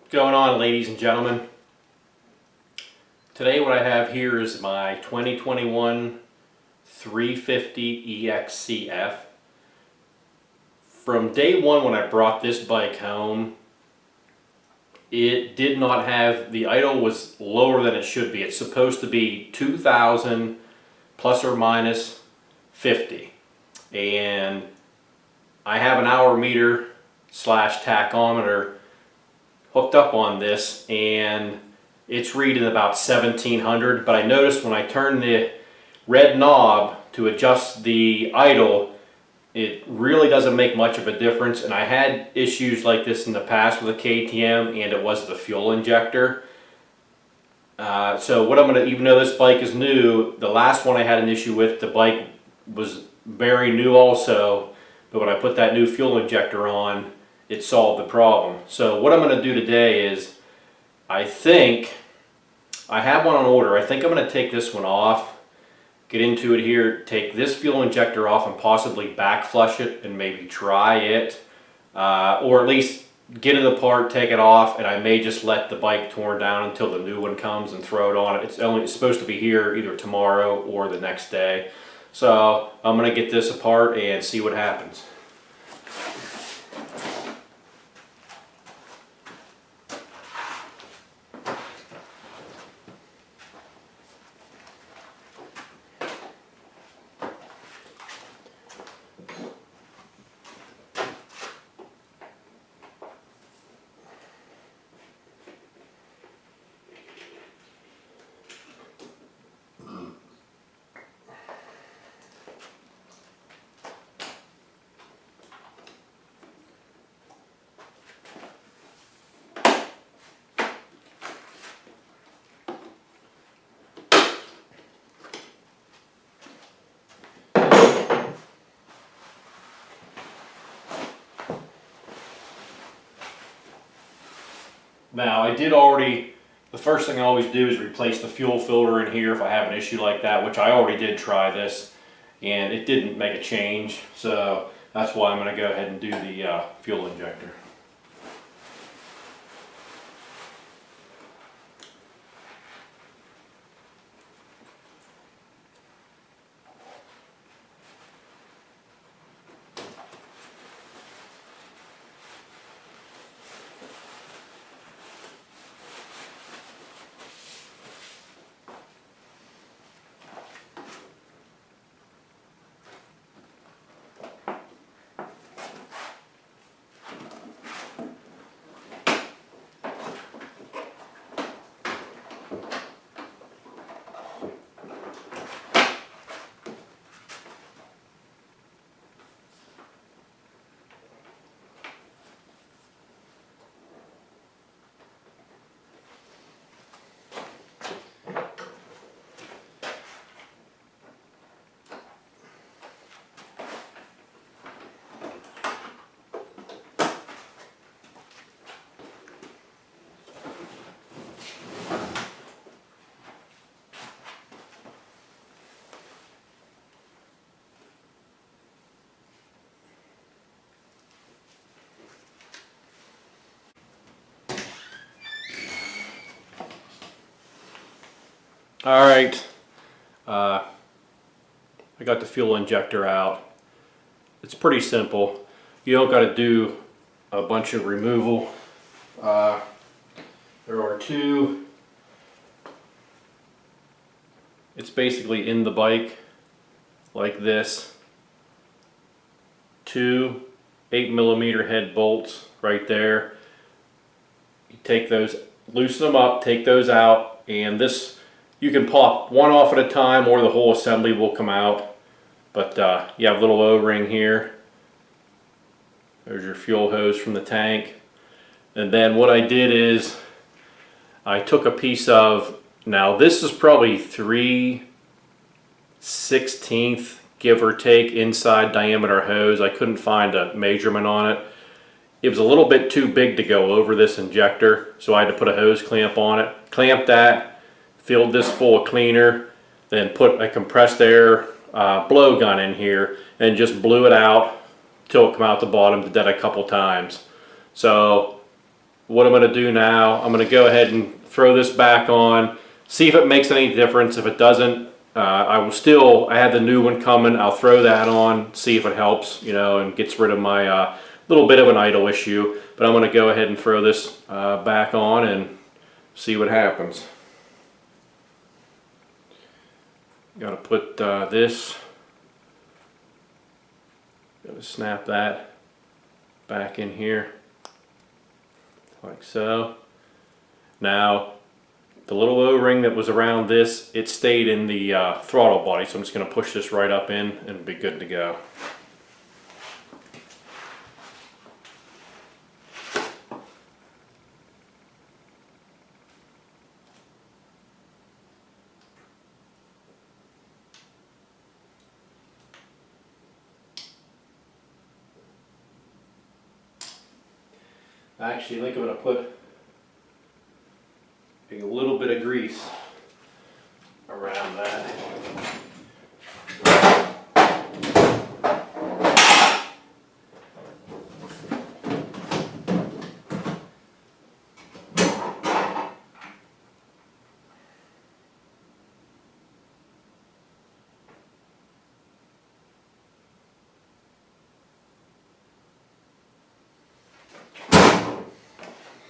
What's going on, ladies and gentlemen? Today what I have here is my 2021 350 EXCF. From day one when I brought this bike home, it did not have, the idle was lower than it should be. It's supposed to be 2,000 plus or minus 50. And I have an hour meter slash tachometer hooked up on this, and it's reading about 1700, but I noticed when I turn the red knob to adjust the idle, it really doesn't make much of a difference. And I had issues like this in the past with a KTM, and it was the fuel injector. So what I'm going to, even though this bike is new, the last one I had an issue with, the bike was very new also, but when I put that new fuel injector on, it solved the problem. So what I'm going to do today is, I think, I have one on order. I think I'm going to take this one off, get into it here, take this fuel injector off and possibly back flush it and maybe try it. Or at least get it apart, take it off, and I may just let the bike torn down until the new one comes and throw it on. It's supposed to be here either tomorrow or the next day. So I'm going to get this apart and see what happens. Now I did already, the first thing I always do is replace the fuel filter in here if I have an issue like that, which I already did try this and it didn't make a change. So that's why I'm going to go ahead and do the fuel injector. Alright, I got the fuel injector out. It's pretty simple. You don't got to do a bunch of removal. There are two. It's basically in the bike like this. Two 8mm head bolts right there. You take those, loosen them up, take those out, and this, you can pop one off at a time or the whole assembly will come out. But you have a little O-ring here. There's your fuel hose from the tank. And then what I did is I took a piece of, now this is probably 3/16 give or take inside diameter hose. I couldn't find a measurement on it. It was a little bit too big to go over this injector, so I had to put a hose clamp on it. Clamped that, filled this full of cleaner, then put a compressed air blow gun in here and just blew it out till it come out the bottom. Did that a couple times. So what I'm going to do now, I'm going to go ahead and throw this back on, see if it makes any difference. If it doesn't, I have the new one coming. I'll throw that on, see if it helps, you know, and gets rid of my little bit of an idle issue. But I'm going to go ahead and throw this back on and see what happens. Got to put this, got to snap that back in here like so. Now the little O-ring that was around this, it stayed in the throttle body, so I'm just going to push this right up in and be good to go. Actually, I think I'm going to put a little bit of grease around that.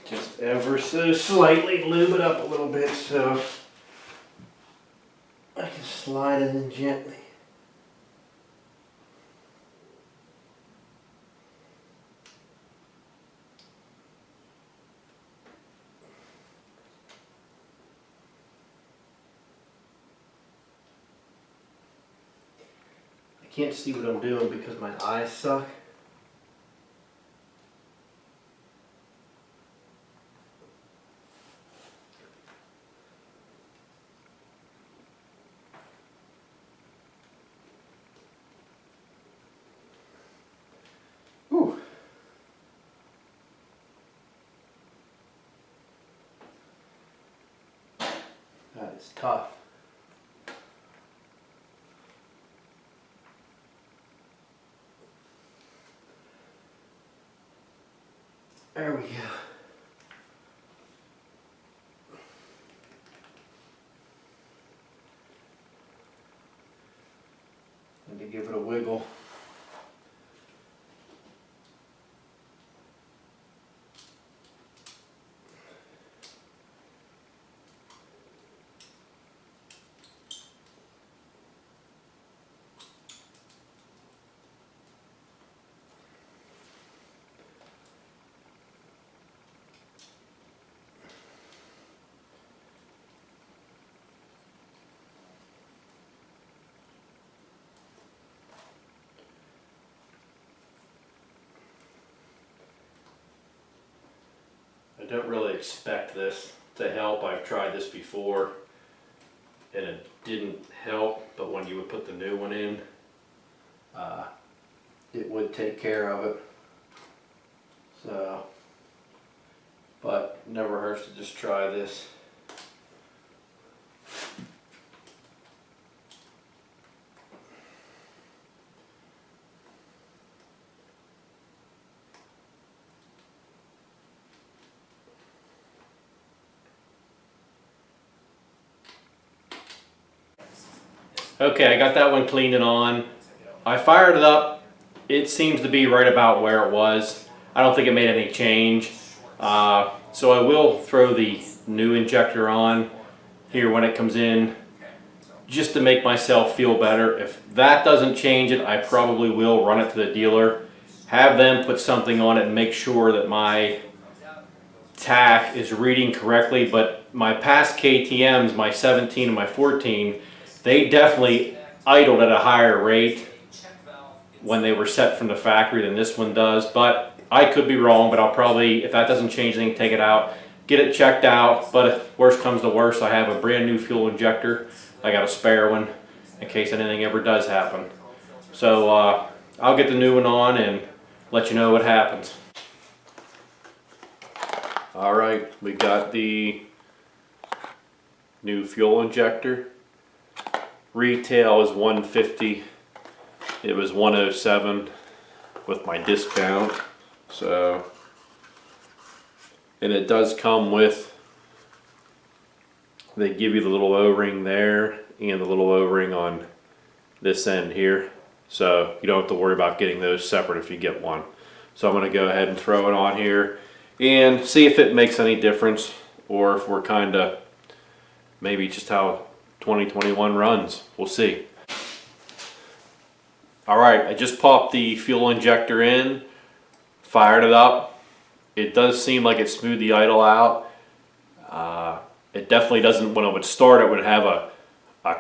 Just ever so slightly lube it up a little bit so I can slide it in gently. I can't see what I'm doing because my eyes suck. Whew. That is tough. There we go. Need to give it a wiggle. I don't really expect this to help. I've tried this before and it didn't help, but when you would put the new one in, it would take care of it. So, but never hurts to just try this. Okay, I got that one cleaned and on. I fired it up. It seems to be right about where it was. I don't think it made any change. So I will throw the new injector on here when it comes in, just to make myself feel better. If that doesn't change it, I probably will run it to the dealer, have them put something on it and make sure that my tack is reading correctly. But my past KTMs, my 17 and my 14, they definitely idled at a higher rate when they were set from the factory than this one does. But I could be wrong, but I'll probably, if that doesn't change anything, take it out, get it checked out. But if worst comes to worst, I have a brand new fuel injector. I got a spare one in case anything ever does happen. So I'll get the new one on and let you know what happens. All right, we got the new fuel injector. Retail is $150. It was $107 with my discount. So And it does come with, they give you the little O-ring there and the little O-ring on this end here. So you don't have to worry about getting those separate if you get one. So I'm going to go ahead and throw it on here and see if it makes any difference, or if we're kind of maybe just how 2021 runs. We'll see. Alright, I just popped the fuel injector in, fired it up. It does seem like it smoothed the idle out. It definitely doesn't, when it would start, it would have a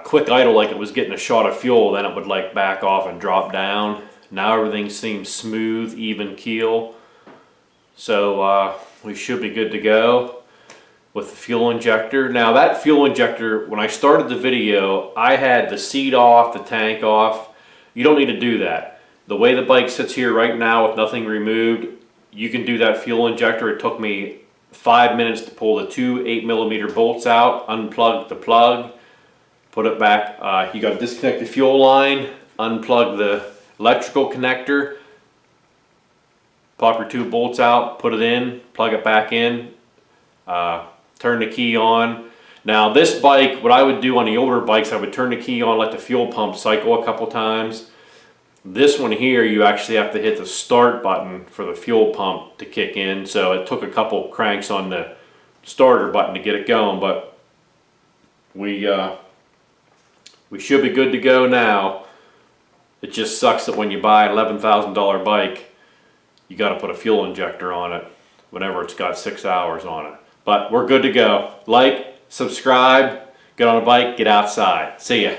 quick idle like it was getting a shot of fuel, then it would like back off and drop down. Now everything seems smooth, even keel. So we should be good to go with the fuel injector. Now that fuel injector, when I started the video, I had the seat off, the tank off. You don't need to do that. The way the bike sits here right now with nothing removed, you can do that fuel injector. It took me 5 minutes to pull the two 8mm bolts out, unplug the plug, put it back. You got to disconnect the fuel line, unplug the electrical connector, pop your two bolts out, put it in, plug it back in, turn the key on. Now this bike, what I would do on the older bikes, I would turn the key on, let the fuel pump cycle a couple times. This one here, you actually have to hit the start button for the fuel pump to kick in. So it took a couple cranks on the starter button to get it going, but we should be good to go now. It just sucks that when you buy an $11,000 bike, you got to put a fuel injector on it whenever it's got 6 hours on it. But we're good to go. Like, subscribe, get on a bike, get outside. See ya.